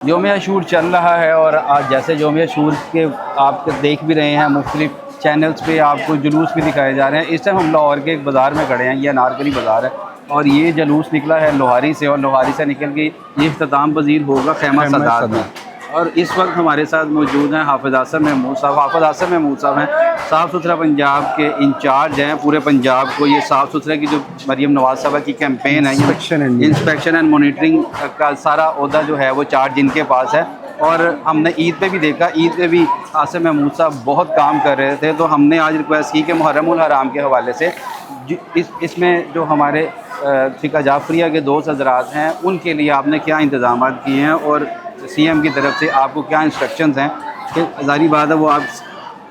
योम आशूर चल रहा है और आज जैसे योम आशूर के आप देख भी रहे हैं, मुख्तलिफ चैनल्स पे आपको जुलूस भी दिखाए जा रहे हैं। इस टाइम हम लाहौर के एक बाज़ार में खड़े हैं, ये अनारकली बाज़ार है और ये जुलूस निकला है लोहारी से और लोहारी से निकल के ये इख्तिताम पज़ीर होगा खैमा सदात में। और इस वक्त हमारे साथ मौजूद हैं हाफिज़ आसिम महमूद साहब। हाफिज़ आसिम महमूद साहब हैं साफ़ सुथरा पंजाब के इंचार्ज हैं। पूरे पंजाब को ये साफ़ सुथरे की जो मरीम नवाज़ साहबा की कैंपेन है, इंस्पेक्शन एंड मॉनिटरिंग का सारा ओहदा जो है वो चार्ज इनके पास है। और हमने ईद पे भी देखा, ईद पे भी आसिम महमूद साहब बहुत काम कर रहे थे, तो हमने आज रिक्वेस्ट की कि मुहर्रम उल हराम के हवाले से इसमें जो हमारे फ़िका जाफरिया के दोस्त हज़रात हैं उनके लिए आपने क्या इंतज़ाम किए हैं और सीएम की तरफ से आपको क्या इंस्ट्रक्शंस हैं। कि ज़ाहिर बात है वो आप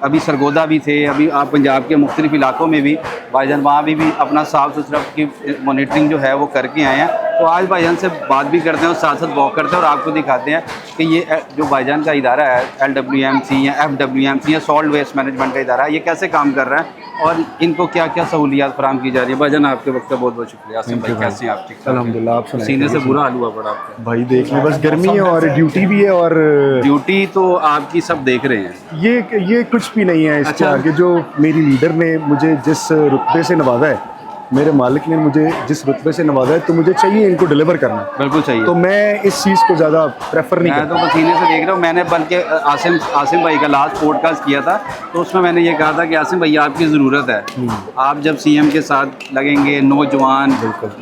अभी सरगोदा भी थे, अभी आप पंजाब के मुख्तलिफ इलाकों में भी भाईजान वहाँ भी अपना साफ़ सुथरा की मॉनिटरिंग जो है वो करके आए हैं। तो आज भाईजान से बात भी करते हैं और साथ साथ वॉक करते हैं और आपको दिखाते हैं कि ये जो भाईजान का इदारा है LWMC या FWMC या सॉल्ट वेस्ट मैनेजमेंट का इदारा है, ये कैसे काम कर रहा है और इनको क्या क्या सहूलियात फराहम की जा रही है। भाईजान आपके वक्त का बहुत बहुत शुक्रिया। आसिम भाई कैसे हैं आप? ठीक अल्हम्दुलिल्लाह। आप सीने से बुरा हाल हुआ पड़ा आपका भाई, देख ले बस गर्मी है और ड्यूटी भी है और ड्यूटी तो आपकी सब देख रहे हैं। ये कुछ भी नहीं है इसके आगे। जो मेरी लीडर ने मुझे जिस रुतबे से नवाजा है, मेरे मालिक ने मुझे जिस रुतबे से नवाजा है, तो मुझे चाहिए इनको डिलीवर करना। बिल्कुल चाहिए। तो मैं इस चीज़ को ज़्यादा प्रेफर नहीं करता। मैं तो पसीने से देख रहा हूँ। मैंने बल्कि आसिम भाई का लास्ट पॉडकास्ट किया था तो उसमें मैंने ये कहा था कि आसिम भाई आपकी ज़रूरत है। आप जब सीएम के साथ लगेंगे, नौजवान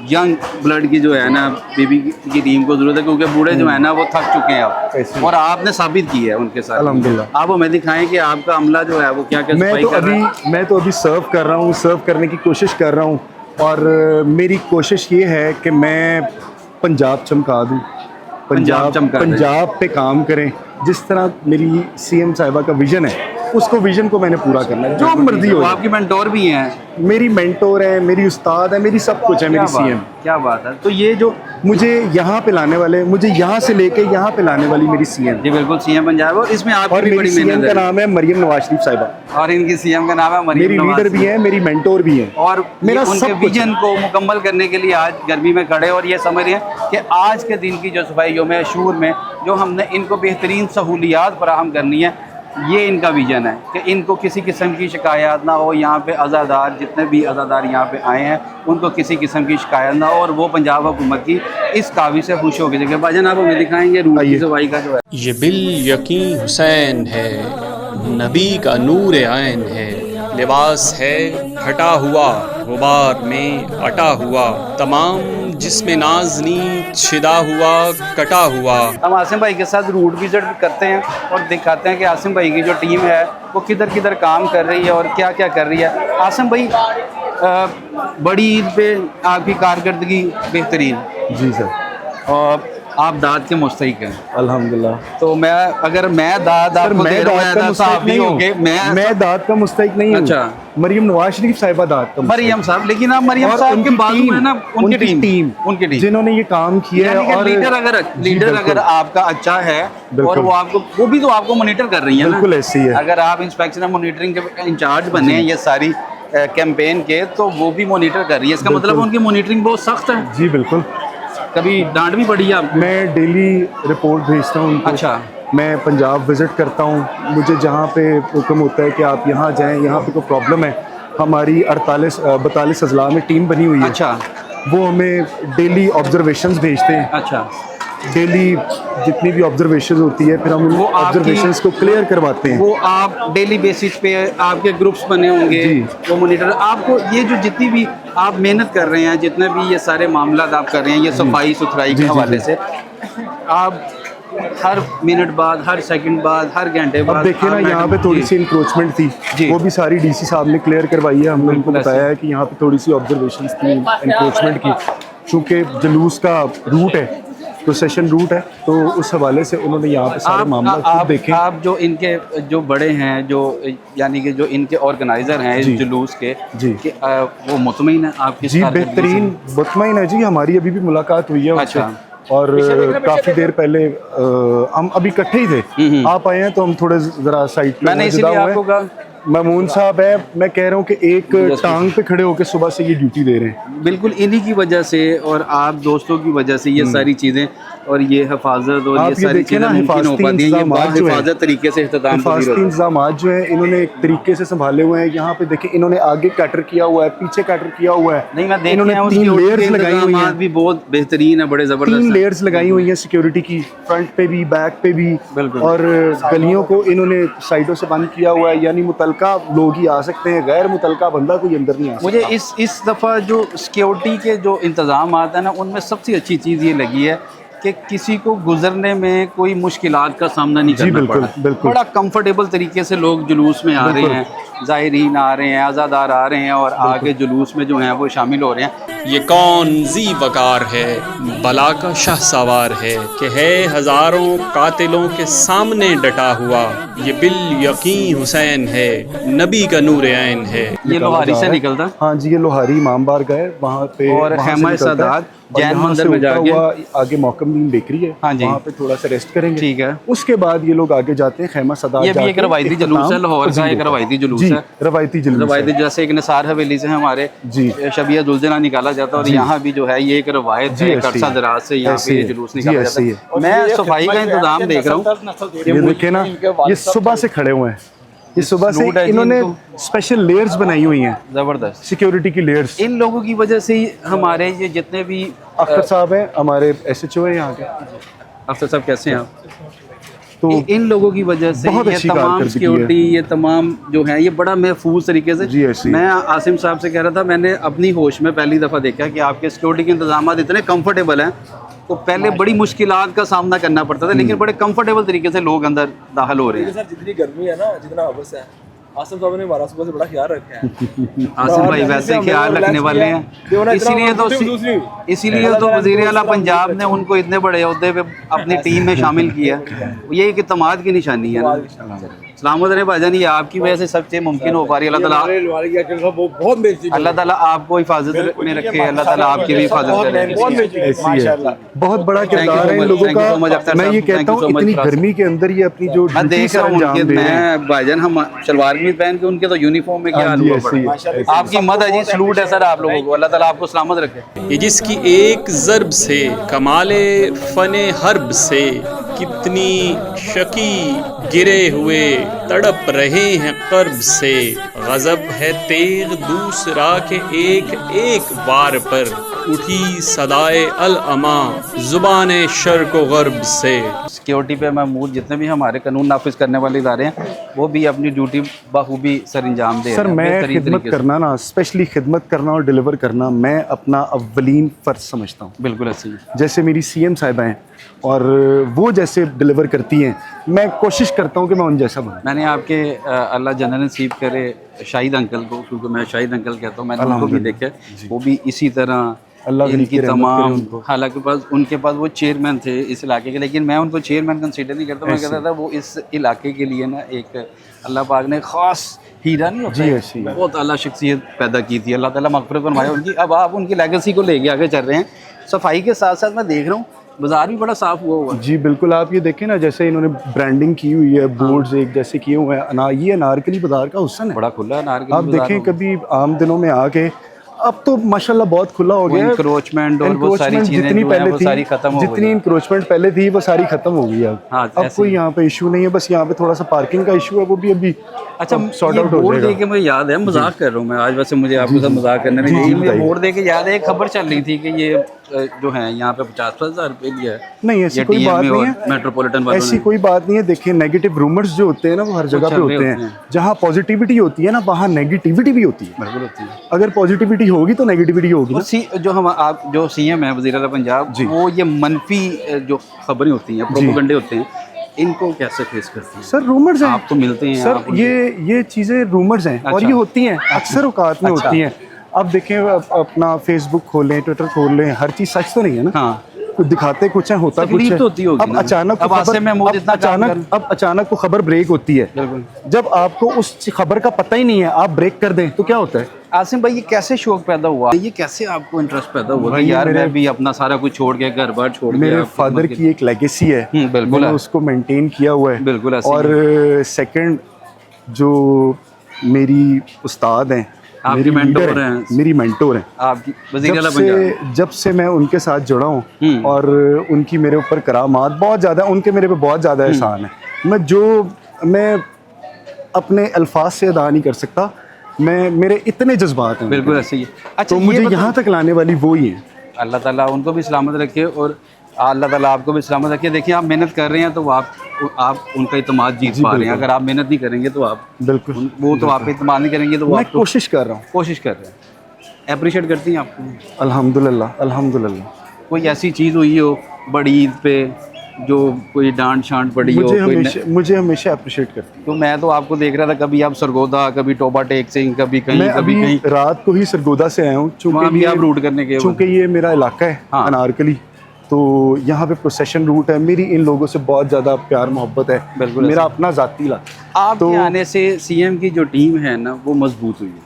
यंग ब्लड की जो है ना बीबी की टीम को ज़रूरत है, क्योंकि बूढ़े जो है ना वो थक चुके हैं अब, और आपने साबित किया है उनके साथ। अल्हम्दुलिल्लाह। आप हमें दिखाएं कि आपका अमला जो है वो क्या क्या सफाई कर रहा है। मैं तो अभी सर्व कर रहा हूँ, सर्व करने की कोशिश कर रहा हूँ और मेरी कोशिश ये है कि मैं पंजाब चमका दूँ, पंजाब पे काम करें। जिस तरह मेरी सीएम साहिबा का विजन है, उसको विजन को मैंने पूरा करना है, जो मर्जी हो। आपकी मेंटोर भी हैं? मेरी मेंटोर है, मेरी उस्ताद है, मेरी सब कुछ है, मेरी सीएम। क्या बात है। तो ये जो मुझे यहाँ पे लाने वाले, मुझे यहाँ से लेके यहाँ पे लाने वाली मेरी सीएम। जी बिल्कुल, सीएम पंजाब। और इसमें आपकी भी बड़ी सीएम का नाम है मरियम नवाज शरीफ साहिबा और इनकी सीएम का नाम है मरियम। मेरी लीडर भी है, मेरी मेंटोर भी है और मेरा उनके विजन को मुकम्मल करने के लिए आज गर्मी में खड़े और ये समझ रहे हैं कि आज के दिन की जो सफाई योम आशूर में जो हमने इनको बेहतरीन सहूलियात फराहम करनी है, ये इनका विजन है कि इनको किसी किस्म की शिकायत ना हो। यहाँ पे अज़ादार जितने भी अज़ादार यहाँ पे आए हैं उनको किसी किस्म की शिकायत ना हो और वो पंजाब हुकूमत की इस काबिल से खुश हो गए। भाईजान आप हमें दिखाएंगे रूट की सफाई का जो है। ये बिल यकीन हुसैन है, नबी का नूर आयन है, लिबास है हटा हुआ गुबार में अटा हुआ, तमाम जिसमें नाज़नी छिदा हुआ कटा हुआ। हम आसिम भाई के साथ रूट विजिट करते हैं और दिखाते हैं कि आसिम भाई की जो टीम है वो किधर किधर काम कर रही है और क्या क्या कर रही है। आसिम भाई, बड़ी ईद पे आपकी कारकर्दगी बेहतरीन। जी सर। और आप दाद के मुस्तहिक हैं अल्हम्दुलिल्लाह। तो मैं दाद आपको दे रहा हूं, मैं दाद का मुस्तहिक नहीं हूं। अच्छा, मरियम नवाज शरीफ साहिबा दाद का मरियम साहब। लेकिन आप मरियम साहब के बाजू में ना उनकी टीम जिन्होंने ये काम किया है। और लीडर अगर आपका अच्छा है और वो भी तो आपको मॉनिटर कर रही है। बिल्कुल ऐसी है। अगर आप इंस्पेक्शन और मॉनिटरिंग के इंचार्ज बने हैं ये सारी कैंपेन के, तो वो भी मॉनिटर कर रही है। इसका मतलब उनकी मॉनिटरिंग बहुत सख्त है। जी बिल्कुल। कभी डांट भी पड़ी है? मैं डेली रिपोर्ट भेजता हूँ उनको। अच्छा। मैं पंजाब विज़िट करता हूँ, मुझे जहाँ पे हुक्म होता है कि आप यहाँ जाएँ, यहाँ पे कोई प्रॉब्लम है। हमारी 42 अजला में टीम बनी हुई है। अच्छा। वो हमें डेली ऑब्जर्वेशंस भेजते हैं। अच्छा। डेली जितनी भी ऑब्जर्वेशंस होती है फिर हम उन ऑब्जर्वेशंस को क्लियर करवाते हैं। वो आप डेली बेसिस पे आपके ग्रुप्स बने होंगे, वो मॉनिटर आपको ये जो जितनी भी आप मेहनत कर रहे हैं, जितने भी ये सारे मामला आप कर रहे हैं, ये सफाई सुथराई के हवाले से, आप हर मिनट बाद, हर सेकंड बाद, हर घंटे बाद। अब देखिए ना, यहाँ पे थोड़ी सी इंक्रोचमेंट थी, वो भी सारी डीसी साहब ने क्लियर करवाई है। हमने उनको बताया है कि यहाँ पे थोड़ी सी ऑब्जर्वेशंस थी इंक्रोचमेंट की, चूँकि जुलूस का रूट है, प्रोसेशन रूट है, तो उस हवाले से उन्होंने यहाँ पे सारे मामला खुद देखे। आप जो इनके जो बड़े हैं, जो यानी कि जो इनके ऑर्गेनाइजर हैं इस जुलूस के, जी कि वो मुतमईन है आपकी? जी बेहतरीन मुतमईन है जी। हमारी अभी भी मुलाकात हुई है उससे। और काफ़ी देर पहले हम अभी इकट्ठे ही थे, आप आए हैं तो हम थोड़े ज़रा साइड पे जुदा हुए। मामून साहब है, मैं कह रहा हूँ कि एक टांग पे खड़े होकर सुबह से ये ड्यूटी दे रहे हैं। बिल्कुल इन्हीं की वजह से और आप दोस्तों की वजह से ये सारी चीज़ें और ये हिफाजत और आप ये ये सारी देखिए चीज़ें ना, मुमकिन हो हिफाजती पाती हैं, ये इंतजामात जो हैं, हिफाजत तरीके से इख्तिताम पजीर हिफाजती होता है। इंतजाम जो हैं इन्होंने एक तरीके से संभाले हुए हैं। यहाँ पे देखिए इन्होंने आगे कैटर किया हुआ है, पीछे कैटर किया हुआ है। नहीं मैं देख इन्होंने रहा हूँ 3 सिक्योरिटी लेयर्स के लगाई हुई इंतजामात हैं, भी बहुत बेहतरीन है, बड़े 3 ज़बरदस्त हैं। लेयर्स लगाई हुई हैं सिक्योरिटी की, फ्रंट पे भी, बैक पे भी। बिल्कुल। और गलियों को इन्होंने साइडों से बंद किया हुआ है, यानी मुतलका लोग ही आ सकते हैं, गैर मुतलका बंदा कोई अंदर नहीं आ सकता। मुझे इस दफ़ा जो सिक्योरिटी के जो इंतज़ाम आते हैं ना, उनमें सबसे अच्छी चीज़ ये लगी है कि किसी को गुजरने में कोई मुश्किलात का सामना नहीं जी, करना बिल्कुल, पड़ा। बिल्कुल। बड़ा कंफर्टेबल तरीके से लोग जुलूस में आ रहे बिल्कुल। हैं, ज़ायरीन आ रहे हैं, आज़ादार आ रहे हैं और आगे जुलूस में जो हैं वो शामिल हो रहे हैं। ये कौन जी वकार है, बला का शहसवार है, कि है हजारों कातिलों के सामने डटा हुआ। ये बिल यकीन हुसैन है, नबी का नूर ऐन है। ये लोहारी से निकलता हाँ जी, ये लोहारी इमाम बारगाह है, वहाँ पे और वहाँ से खेमा निकलता है। सादात और जैन यहाँ मंदिर से में उल्टा जाके हुआ आगे मौकमदीन बेकरी है, हाँ जी। वहाँ पे थोड़ा सा रेस्ट करेंगे। ठीक है। उसके बाद ये लोग आगे जाते हैं खेमा सादात। ये भी एक रवायती जुलूस है, लाहौर का एक रवायती जुलूस जी, है। रवायती जुलूस रवायती है। जैसे एक निसार हवेली से हमारे जी। शबिया दुलजना निकाला जाता है और यहाँ भी जो है ये एक रवायत जी, है, एक ऐसे ही अरसा है। दराज से यहाँ ऐसे पे ये ही है। जुलूस जी, निकाला ऐसे ही जाता है। मैं सफाई का इंतजाम देख रहा हूँ। ये देखिए ना, ये सुबह से खड़े हुए हैं, ये सुबह से सलूट है जी इन्होंने इनको। स्पेशल लेयर्स बनाई हुई हैं, ज़बरदस्त। सिक्योरिटी की लेयर्स। इन लोगों की वजह से ही हमारे ये जितने भी अख्तर साहब हैं हमारे SHO हैं यहाँ के, अफसर साहब कैसे हैं आप? तो इन लोगों की वजह से बहुत ये अच्छी तमाम कारकर्दगी सिक्योरिटी, ये तमाम जो है ये बड़ा महफूज तरीके से। जी, ऐसे ही। मैं आसिम साहब से कह रहा था, मैंने अपनी होश में पहली दफ़ा देखा कि आपके सिक्योरिटी के इंतजाम इतने कंफर्टेबल हैं। तो पहले बड़ी मुश्किलात का सामना करना पड़ता था, लेकिन बड़े कंफर्टेबल तरीके से लोग अंदर दाखिल हो रहे हैं। सर जितनी गर्मी है ना, जितना हवस है, आसिम साहब ने हमारा सुबह से बड़ा ख्याल रखा है। आसिम भाई वैसे ख्याल रखने वाले हैं, इसीलिए तो वज़ीर आला पंजाब ने उनको इतने बड़े ओहदे पे अपनी टीम में शामिल किया। ये एक इत्मीनान की निशानी है ना। सलामत रहे भाईजान, ये आपकी वजह से सब चीज़ मुमकिन हो पा रही है। अल्लाह ताला आपको हिफाजत में रखे, अल्लाह ताला आपकी भी हिफाजत करे। ऐसी है, बहुत बड़ा किरदार है इन लोगों Thank you so much, Akhtar का। मैं साहब, ये कहता thank you हूँ so much, इतनी अख्तर गर्मी के अंदर ये अपनी जो मैं ड्यूटी देख से रहा हूँ अंजाम उनके, दे रहे हैं। मैं भाईजान हम शलवार कमीज पहन के उनके तो यूनिफॉर्म में क्या हाँ हाल जी, हुआ ऐसे ही, पड़ा। ऐसे ही। आपकी मद है जी, सलूट है सर आप लोगों को, अल्लाह ताला आपको सलामत रखे। ये जिसकी एक ज़र्ब से कमाले फ़ने हर्ब से कितनी शकी गिरे हुए तड़प रहे हैं कर्ब से। गज़ब है तेग दूसरा के एक एक वार पर, उठी सदाए अल अमा ज़ुबान शर्क़ व ग़र्ब से। सिक्योरिटी पे महमूद जितने भी हमारे कानून नाफिज करने वाले इदारे हैं, वो भी अपनी ड्यूटी बखूबी सर अंजाम दे सर रहे हैं, मैं बेहतरीन खिदमत तरीके से। करना ना, स्पेशली खिदमत करना और डिलीवर करना मैं अपना अव्वलीन फ़र्ज समझता हूँ। बिल्कुल ऐसे ही। जैसे मेरी CM साहिबा हैं और वो जैसे डिलीवर करती हैं, मैं कोशिश करता हूँ कि मैं उन जैसा बनूँ। मैंने आपके अल्लाह जन्नत नसीब करे शाहिद अंकल को, क्योंकि मैं शाहिद अंकल कहता हूँ, मैंने उनको भी देखा, वो भी इसी तरह अल्लाह इनकी की रहमत करे तमाम, उनको। हालांकि उनके पास वो चेयरमैन थे इस इलाके के, लेकिन मैं उनको चेयरमैन कंसीडर नहीं करता। मैं कहता था वो इस इलाके के लिए ना एक अल्लाह पाक ने ख़ास हीरा नहीं होता जी, है, ऐसी है। बहुत आला शख्सियत पैदा की थी। अल्लाह ताला मग़फ़िरत फरमाए उनकी। अब आप उनकी लेगेसी को लेके आगे चल रहे हैं। सफाई के साथ साथ मैं देख रहा हूँ बाजार भी बड़ा साफ हुआ है। जी बिल्कुल, आप ये देखें ना, जैसे इन्होंने ब्रांडिंग की हुई है, बोर्ड्स एक जैसे किए हुए हैं। ये अनारकली बाजार का हुस्न है, बड़ा खुला है नारकली आप बाजार देखें में। कभी आम दिनों में आके, अब तो माशाल्लाह बहुत खुला हो गया है। इंक्रोचमेंट और वो सारी Encroachment चीजें जितनी जो हैं पहले वो थी, सारी खत्म हो गई जितनी इंक्रोचमेंट पहले थी वो सारी खत्म हो गई है। हाँ, अब ऐसे कोई ही। यहाँ पे इशू नहीं है, बस यहाँ पे थोड़ा सा पार्किंग का इशू है, वो भी अभी अच्छा, सॉर्ट ये आउट हो बोर्ड जाएगा। देख के मुझे याद है, मजाक कर रहा हूँ मैं आज, वैसे मुझे आपके साथ मजाक करने में जी, यही, मुझे बताइए। बोर्ड देख के याद है, एक खबर चल रही थी कि ये जो है यहाँ पे 50,000 रुपये लिया है। नहीं, ऐसी ये कोई बात DMA नहीं और है, मेट्रोपॉलिटन वालों ऐसी ने। कोई बात नहीं है। देखिए नेगेटिव रूमर्स जो होते हैं ना, वो हर जगह पे चल रहे होते होते हैं। हैं। जहाँ पॉजिटिविटी होती है ना, वहाँ नेगेटिविटी भी होती है। बिल्कुल होती है। अगर पॉजिटिविटी होगी तो नेगेटिविटी होगी ना। जो हम आप जो CM है वज़ीर आला पंजाब, जी। वो ये मनफी जो खबरें होती हैं, प्रोपेगेंडे होते हैं, इनको कैसे फेस करती हैं? सर रूमर्स हैं, आप तो मिलते हैं सर, आप उनसे। ये चीज़ें रूमर्स हैं और अच्छा। ये होती हैं अक्सर औकात में अच्छा। होती हैं। अब देखें, अपना फेसबुक खोलें, ट्विटर खोल लें, हर चीज़ सच तो नहीं है ना। हाँ, कुछ दिखाते कुछ है, होता कुछ तकलीफ है। तो होती होगी अब ना। अचानक अब आसिम महमूद इतना काम अब अचानक वो खबर ब्रेक होती है। बिल्कुल। जब आपको उस खबर का पता ही नहीं है, आप ब्रेक कर दें तो क्या होता है? आसिम भाई, ये कैसे शौक पैदा हुआ, ये कैसे आपको इंटरेस्ट पैदा हुआ भाई, कि यार मेरे- मैं भी अपना सारा कुछ छोड़ के, घर बार छोड़ के मेरे आप फादर खिदमत की एक लेगेसी है, बिल्कुल मैंने है। उसको मेंटेन किया हुआ है। बिल्कुल ऐसे ही और सेकंड जो मेरी उस्ताद हैं, आपके मेंटोर हैं, मेरी मेंटोर हैं। आपकी वज़ीर आला पंजाब। जब से मैं उनके साथ जुड़ा हूँ और उनकी मेरे ऊपर करामात बहुत ज़्यादा, उनके मेरे पे बहुत ज़्यादा एहसान है। मैं अपने अल्फाज से अदा नहीं कर सकता, मेरे इतने जज्बात हैं। बिल्कुल ऐसे ही है। अच्छा, तो मुझे यहाँ तक लाने वाली वो ही है। अल्लाह ताला उनको भी सलामत रखे और अल्लाह ताला आपको भी सलामत रखे। देखिए, आप मेहनत कर रहे हैं तो आप उनका इत्मीनान जीत पा रहे हैं। अगर आप मेहनत नहीं करेंगे तो आप बिल्कुल वो तो आप पे इत्मीनान नहीं करेंगे तो वो मैं कोशिश कर रहा हूँ। कोशिश कर रहे हैं। अप्रिशिएट करती हैं आपको? अल्हम्दुलिल्लाह अल्हम्दुलिल्लाह। कोई ऐसी चीज़ हुई हो बड़ी ईद पे जो कोई डांट शांट पड़ी हो? मुझे हमेशा अप्रिशिएट करती है। तो मैं तो आपको देख रहा था, कभी आप सरगोदा, कभी टोबा टेक सिंह, कभी कहीं, मैं कभी अभी कहीं। रात को ही सरगोदा से आया हूँ, चूँकि आप रूट करने के, चूँकि ये मेरा इलाका है अनारकली, तो यहाँ पे प्रोसेशन रूट है। मेरी इन लोगों से बहुत ज़्यादा प्यार मोहब्बत है। बिल्कुल मेरा अपना ज़ाती इलाका। आपके आने से सीएम की जो टीम है ना वो मजबूत हुई है।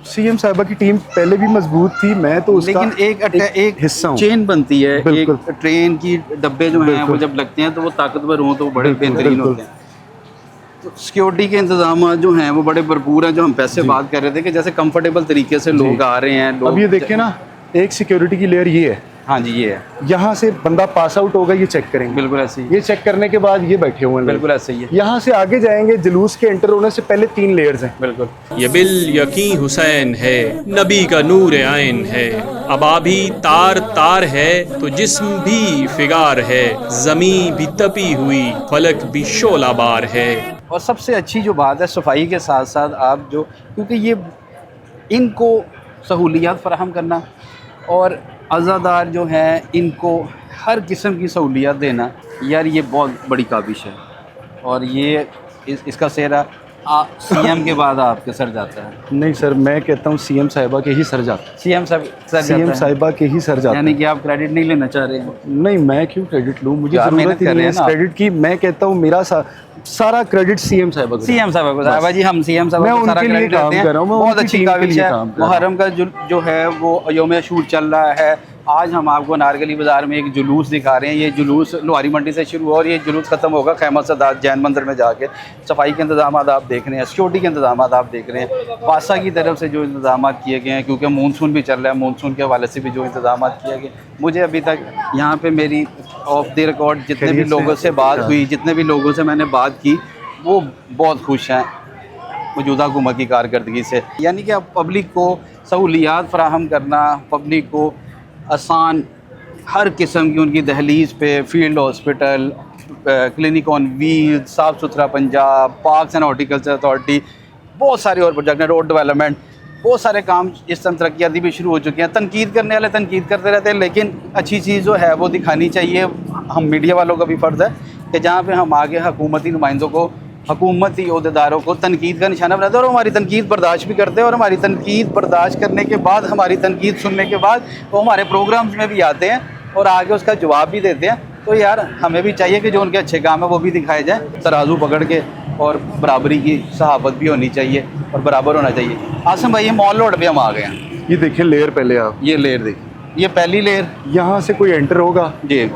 सीएम साहिबा की टीम पहले भी मजबूत थी, मैं तो उसका लेकिन एक हिस्सा हूँ। चेन बनती है, बिल्कुल। एक ट्रेन की डब्बे जो हैं वो जब लगते हैं तो वो ताकतवर हों तो बड़े बेहतरीन होते हैं। तो सिक्योरिटी के इंतजाम जो हैं वो बड़े भरपूर हैं। जो हम पैसे बात कर रहे थे कि जैसे कंफर्टेबल तरीके से लोग आ रहे हैं, अब ये देखिए ना, एक सिक्योरिटी की लेयर ये है। हाँ जी, ये है। यहाँ से बंदा पास आउट होगा, ये चेक करेंगे। बिल्कुल ऐसे ही। ये चेक करने के बाद ये बैठे हुए हैं। बिल्कुल ऐसे ही है। यहाँ से आगे जाएंगे, जुलूस के एंटर होने से पहले 3 लेयर्स हैं। बिल्कुल। ये बिल यकीन हुसैन है, नबी का नूर आइन है। अबा भी तार तार है तो जिस्म भी फिगार है। ज़मी भी तपी हुई, फलक भी शोलाबार है। और सबसे अच्छी जो बात है, सफाई के साथ साथ आप जो, क्योंकि ये इनको सहूलियात फराहम करना और अज़ादार जो हैं इनको हर किस्म की सहूलियत देना, यार ये बहुत बड़ी काबिश है। और ये इसका सेहरा सीएम के बाद आपके सर जाता है। नहीं सर, मैं कहता हूँ सीएम साहिबा के ही सर जाता है। सीएम साहिबा के ही सर जाता है। यानी कि आप क्रेडिट नहीं लेना चाह रहे हैं? नहीं, मैं क्यों क्रेडिट लूँ, मुझे ज़रूरत ही नहीं है क्रेडिट की। मैं कहता हूँ मेरा सारा क्रेडिट सीएम साहिबा को। साहिबा जी, हम सीएम साहिबा को सारा क्रेडिट देते हैं। बहुत अच्छी काबिश है। मुहर्रम का जो है वो यौम अशूर चल रहा है। आज हम आपको नारगली बाज़ार में एक जुलूस दिखा रहे हैं। ये जुलूस लोहारी मंडी से शुरू हुआ और ये जुलूस ख़त्म होगा खैमा सदात जैन मंदिर में जाके। सफाई के इंतजाम आप देख रहे हैं, सिक्योरिटी के इंतजाम आप देख रहे हैं। पासा की तरफ से जो इंतजाम किए गए हैं, क्योंकि मानसून भी चल रहा है, मानसून के हवाले से भी जो इंतजाम किए गए। मुझे अभी तक यहाँ पर मेरी ऑफ द रिकॉर्ड जितने भी लोगों से बात हुई, जितने भी लोगों से मैंने बात की, वो बहुत खुश हैं मौजूदा हुकूमत की कारकर्दगी से। यानी कि अब पब्लिक को सहूलियात फराहम करना, पब्लिक को आसान हर किस्म की उनकी दहलीज़ पे field hospital, clinic on wheel, साफ़ सुथरा Punjab, parks and horticulture authority, बहुत सारे और प्रोजेक्ट हैं, रोड डेवलपमेंट, बहुत सारे काम इस तरह तरक्याती भी शुरू हो चुके हैं। तनकीद करने वाले तनकीद करते रहते हैं, लेकिन अच्छी चीज़ जो है वो दिखानी चाहिए। हम मीडिया वालों का भी फ़र्ज़ है कि जहाँ पे हम आगे हुकूमती नुमाइंदों को, हुकूमती अहदेदारों को तनकीद का निशाना बनाते हैं और हमारी तनकीद बर्दाश्त भी करते हैं। और हमारी तनकीद बर्दाश्त करने के बाद, हमारी तनकीद सुनने के बाद वो हमारे प्रोग्राम्स में भी आते हैं और आगे उसका जवाब भी देते हैं। तो यार हमें भी चाहिए कि जो उनके अच्छे काम है वो भी दिखाए जाएँ, तराजू पकड़ के, और बराबरी की सहाबत भी होनी चाहिए और बराबर होना चाहिए। आसिम भाई, ये मॉल रोड पे हम आ गए हैं। ये देखिए लेयर, पहले आप ये लेयर देखिए, ये पहली लेयर। यहाँ से कोई एंटर होगा जी,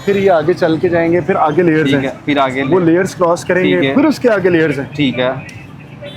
फिर ये आगे चल के जाएंगे, फिर आगे लेयर्स हैं, फिर आगे वो लेयर्स क्रॉस करेंगे, फिर उसके आगे लेयर्स हैं। ठीक है।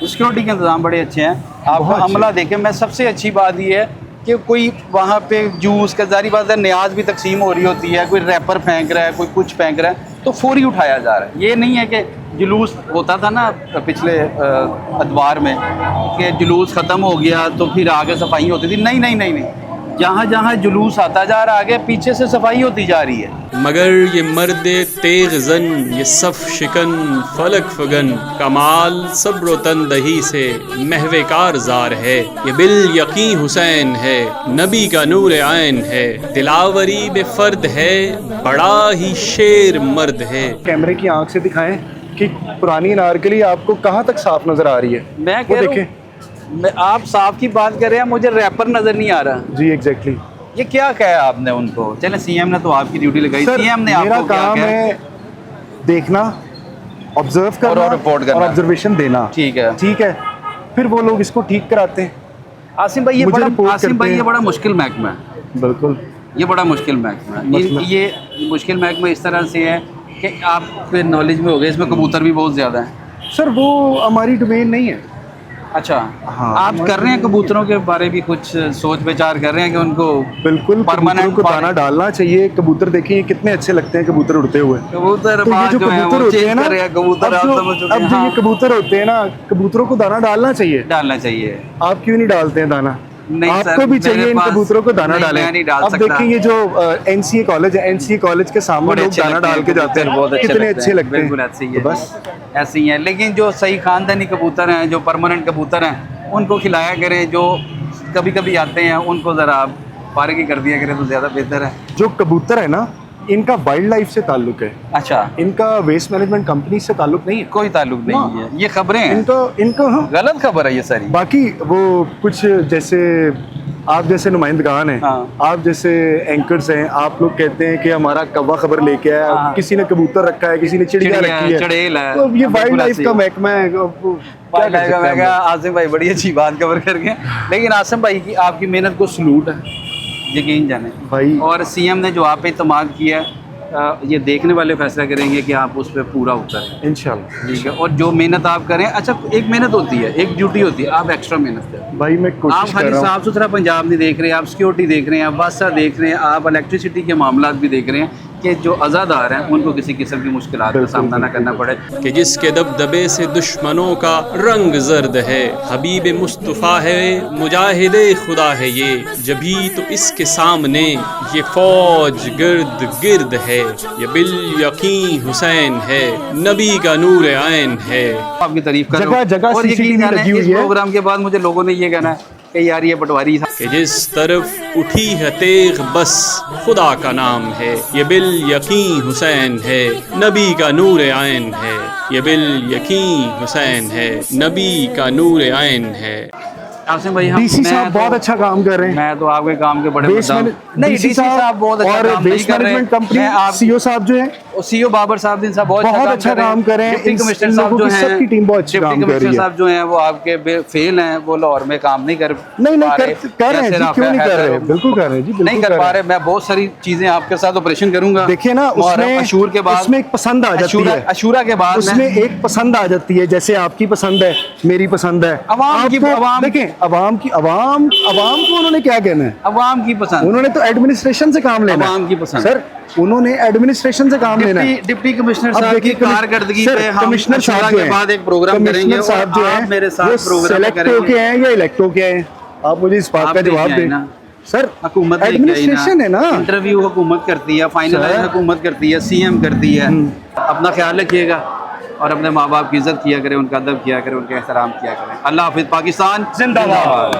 सिक्योरिटी के इंतजाम बड़े अच्छे हैं। आपका अमला देखें, मैं सबसे अच्छी बात ये है कि कोई वहाँ पे जूस का, जारी बात है, न्याज भी तकसीम हो रही होती है, कोई रैपर फेंक रहा है, कोई कुछ फेंक रहा है, तो फौरी उठाया जा रहा है। ये नहीं है कि जुलूस होता था ना पिछले अदवार में कि जुलूस ख़त्म हो गया तो फिर आगे सफाई होती थी। नहीं नहीं नहीं नहीं, जहाँ जहाँ जुलूस आता जा रहा, आगे पीछे से सफाई होती जा रही है। मगर ये मर्द तेग जन, ये सफ शिकन फलक फगन, कमाल सब्र तंदही से महवे कारजार है। ये बिल यकीन हुसैन है, नबी का नूर आइन है। दिलावरी बेफर्द है, बड़ा ही शेर मर्द है। कैमरे की आंख से दिखाएं कि पुरानी नारकली आपको कहाँ तक साफ नजर आ रही है। मैं कह रहा हूँ, आप साफ की बात कर रहे हैं, मुझे रैपर नजर नहीं आ रहा। जी एग्जैक्टली। ये क्या कहा आपने उनको? चले, सीएम ने तो आपकी ड्यूटी लगाई, सीएम ने मेरा आपको काम है देखना, ऑब्जर्व करना और रिपोर्ट करना और ऑब्जर्वेशन देना। ठीक है, ठीक है, फिर वो लोग इसको ठीक कराते हैं। आसिम भाई, ये बड़ा मुश्किल महकमा है। बिल्कुल, ये बड़ा मुश्किल महकमा है। ये मुश्किल महकमा इस तरह से है कि आपके नॉलेज में हो गया, इसमें कबूतर भी बहुत ज़्यादा है। सर वो हमारी डोमेन नहीं है। अच्छा हाँ। आप कर रहे हैं कबूतरों के बारे भी कुछ सोच विचार कर रहे हैं कि उनको बिल्कुल, कबूतरों को दाना डालना चाहिए। कबूतर देखिए ये कितने अच्छे लगते हैं कबूतर उड़ते हुए। कबूतर तो ये जो कबूतर होते हैं ना, कबूतर अब जो ये कबूतर होते हैं ना, कबूतरों को दाना डालना चाहिए। डालना चाहिए। आप क्यों नहीं डालते हैं दाना? नहीं सर, आपको भी चाहिए इन कबूतरों को दाना नहीं, डालें। मैं नहीं डाल अब सकता। देखिए ये जो एनसीए कॉलेज है, एनसीए कॉलेज के सामने बड़े लोग अच्छे दाना लगते हैं डाल के जाते हैं, बहुत कितने अच्छे लगते हैं। बिल्कुल ऐसे ही है, तो बस ऐसे ही है। लेकिन जो सही खानदानी कबूतर हैं, जो परमानेंट कबूतर हैं, उनको खिलाया करें। जो कभी कभी आते हैं उनको ज़रा आप फारिग ही कर दिया करें तो ज़्यादा बेहतर है। जो कबूतर है ना, इनका वाइल्ड लाइफ से ताल्लुक है, अच्छा, इनका वेस्ट मैनेजमेंट कंपनी से ताल्लुक नहीं है। कोई ताल्लुक नहीं है, ये खबरें हैं, इनको हाँ। गलत खबर है ये सारी। बाकी वो कुछ जैसे आप जैसे नुमाइंदगान हैं, हाँ। आप जैसे एंकर्स हैं, आप लोग कहते हैं कि हमारा कौवा खबर लेके आया, हाँ। किसी ने कबूतर रखा है, किसी ने चिड़िया रखी है, चड़ेल है, तो ये वाइल्ड लाइफ बिल्कुल का ऐसे ही। महकमा है। अब क्या कर सकते हैं हम लोग? आसिम भाई बड़ी अच्छी बात कवर कर गए। लेकिन आसिम भाई की आपकी मेहनत को सलूट है, यकीन जाने भाई और सीएम ने जो आप पे इत्मीनान किया है, ये देखने वाले फैसला करेंगे कि आप उस पर पूरा उतरें। इंशाल्लाह ठीक है, और जो मेहनत आप करें, अच्छा एक मेहनत होती है, एक ड्यूटी होती है, आप एक्स्ट्रा मेहनत करें। भाई मैं आप कोशिश कर खाली रहा हूँ। साफ सुथरा पंजाब नहीं देख रहे हैं, आप सिक्योरिटी देख रहे हैं, आप बादशाह देख रहे हैं, आप इलेक्ट्रिसिटी के मामला भी देख रहे हैं कि जो आज़ादार हैं उनको किसी किस्म की मुश्किलात का सामना ना करना पड़े। कि जिसके दबदबे से दुश्मनों का रंग जर्द है, हबीब मुस्तफ़ा है, मुजाहिदे खुदा है ये, जभी तो इसके सामने ये फौज गिर्द गिर्द है, ये बिल यकीन हुसैन है, नबी का नूर आइन है। आपकी तारीफ कर जगह- जगह और यकीन CCTV जाने लगी हुई इस है। प्रोग्राम के बाद मुझे लोगों ने ये कहना है कि यार ये पटवारी था। कि जिस तरफ उठी है तेग बस खुदा का नाम है, ये बिल यकीन हुसैन है, नबी का नूर आइन है, ये बिल यकीन हुसैन है, नबी का नूर आइन है। आसिम भाई डीसी साहब बहुत अच्छा काम कर रहे हैं। मैं तो आपके काम के बड़े वेस्ट मुद्दा हूं। मैने- नहीं डीसी डीसी साहब बहुत अच्छा और काम नहीं वेस्ट कर रहे मैनेजमेंट कंपनी मैं आप सीईओ साहब जो है सीईओ बाबर साहब दिन साहब बहुत अच्छा काम कर रहे हैं। डिप्टी इन कमिश्नर लोगों साहब जो की हैं, सबकी टीम बहुत अच्छी डिप्टी काम कर रही कमिश्नर है। साहब जो हैं वो आपके फेल हैं, वो लाहौर में काम नहीं कर नहीं पा कर रहे। रहे हैं जैसे जी, क्यों नहीं कर रहे? बिल्कुल कर रहे हैं जी, बिल्कुल नहीं कर पा रहे। मैं बहुत सारी चीजें आपके साथ ऑपरेशन करूंगा। देखिए ना, उसमें अशूर के बाद उसमें एक पसंद आ जाती है, अशूरा के बाद उसमें एक पसंद आ जाती है। जैसे आपकी पसंद है, मेरी पसंद है, अवाम की देखें अवाम को उन्होंने क्या कहना है? अवाम की पसंद, उन्होंने तो एडमिनिस्ट्रेशन से काम लेना है। अवाम की पसंद। सर उन्होंने एडमिनिस्ट्रेशन से काम लेना है। डिप्टी कमिश्नर अब साहब की देखिए कारकर्दगी सर, पे हम कमिश्नर अशूरा साहब जो के हैं, बाद एक प्रोग्राम करेंगे कमिश्नर और साहब जो आप हैं, मेरे वो साथ प्रोग्राम सेलेक्ट करेंगे। होके हैं या इलेक्ट होके हैं? आप मुझे इस बात आप का लेके जवाब आए दें। ना। सर हुकूमत एडमिनिस्ट्रेशन है ना। इंटरव्यू हुकूमत करती है, फाइनलाइज सर। हुकूमत करती है, सीएम करती है। अपना ख्याल रखिएगा और अपने माँ बाप की इज्जत किया करें, उनका अदब किया करें, उनका एहतराम किया करें। अल्लाह हाफिज़। पाकिस्तान जिंदाबाद।